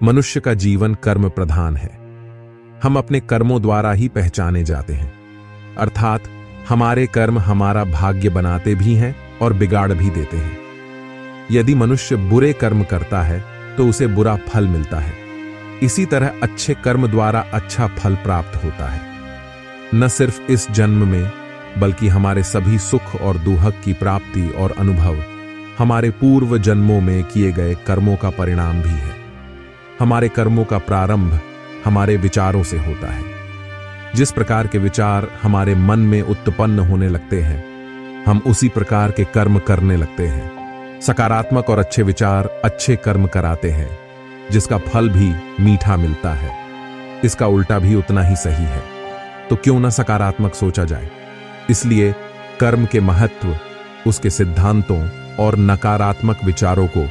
मनुष्य का जीवन कर्म प्रधान है। हम अपने कर्मों द्वारा ही पहचाने जाते हैं, अर्थात हमारे कर्म हमारा भाग्य बनाते भी हैं और बिगाड़ भी देते हैं। यदि मनुष्य बुरे कर्म करता है तो उसे बुरा फल मिलता है। इसी तरह अच्छे कर्म द्वारा अच्छा फल प्राप्त होता है। न सिर्फ इस जन्म में बल्कि हमारे सभी सुख और दुख की प्राप्ति और अनुभव हमारे पूर्व जन्मों में किए गए कर्मों का परिणाम भी है। हमारे कर्मों का प्रारंभ हमारे विचारों से होता है। जिस प्रकार के विचार हमारे मन में उत्पन्न होने लगते हैं, हम उसी प्रकार के कर्म करने लगते हैं। सकारात्मक और अच्छे विचार अच्छे कर्म कराते हैं, जिसका फल भी मीठा मिलता है। इसका उल्टा भी उतना ही सही है। तो क्यों न सकारात्मक सोचा जाए। इसलिए कर्म के महत्व, उसके सिद्धांतों और नकारात्मक विचारों को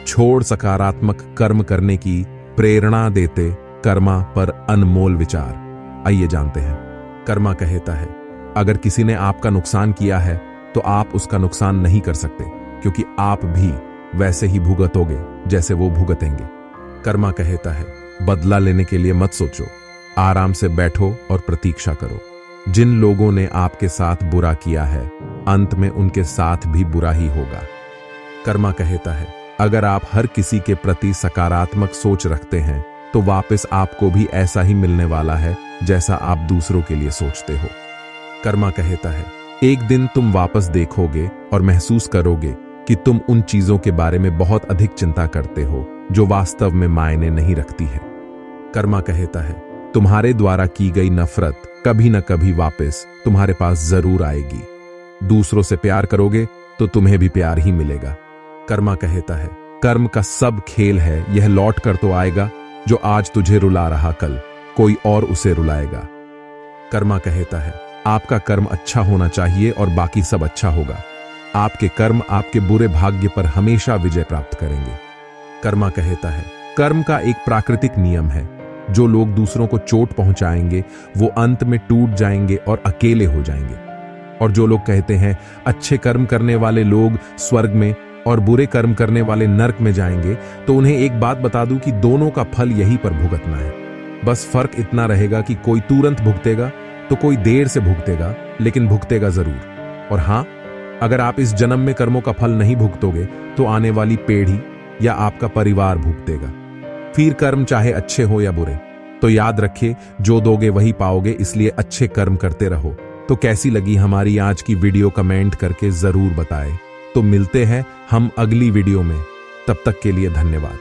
छोड़ सकारात्मक कर्म करने की प्रेरणा देते कर्मा पर अनमोल विचार। आइए जानते हैं। कर्मा कहता है, अगर किसी ने आपका नुकसान किया है तो आप उसका नुकसान नहीं कर सकते, क्योंकि आप भी वैसे ही भुगतोगे जैसे वो भुगतेंगे। कर्मा कहता है, बदला लेने के लिए मत सोचो, आराम से बैठो और प्रतीक्षा करो। जिन लोगों ने आपके साथ बुरा किया है, अंत में उनके साथ भी बुरा ही होगा। कर्मा कहता है, अगर आप हर किसी के प्रति सकारात्मक सोच रखते हैं तो वापस आपको भी ऐसा ही मिलने वाला है जैसा आप दूसरों के लिए सोचते हो। कर्मा कहता है, एक दिन तुम वापस देखोगे और महसूस करोगे कि तुम उन चीजों के बारे में बहुत अधिक चिंता करते हो जो वास्तव में मायने नहीं रखती है। कर्मा कहता है, तुम्हारे द्वारा की गई नफरत कभी न कभी वापस तुम्हारे पास जरूर आएगी। दूसरों से प्यार करोगे तो तुम्हें भी प्यार ही मिलेगा। कर्मा कहता है, कर्म का सब खेल है, यह लौट कर तो आएगा। जो आज तुझे रुला रहा, कल कोई और उसे रुलाएगा। कर्मा कहता है, आपका कर्म अच्छा होना चाहिए और बाकी सब अच्छा होगा। आपके कर्म आपके बुरे भाग्य पर हमेशा विजय प्राप्त करेंगे। कर्मा कहता है, कर्म का एक प्राकृतिक नियम है। जो लोग दूसरों को चोट पहुंचाएंगे वो अंत में टूट जाएंगे और अकेले हो जाएंगे। और जो लोग कहते हैं अच्छे कर्म करने वाले लोग स्वर्ग में और बुरे कर्म करने वाले नरक में जाएंगे, तो उन्हें एक बात बता दूं कि दोनों का फल यहीं पर भुगतना है। बस फर्क इतना रहेगा कि कोई तुरंत भुगतेगा तो कोई देर से भुगतेगा, लेकिन भुगतेगा जरूर। और हां, अगर आप इस जन्म में कर्मों का फल नहीं भुगतोगे तो आने वाली पीढ़ी या आपका परिवार भुगतेगा। फिर कर्म चाहे अच्छे हो या बुरे, तो याद रखिए, जो दोगे वही पाओगे, इसलिए अच्छे कर्म करते रहो। तो कैसी लगी हमारी आज की वीडियो कमेंट करके जरूर बताएं। तो मिलते हैं हम अगली वीडियो में, तब तक के लिए धन्यवाद।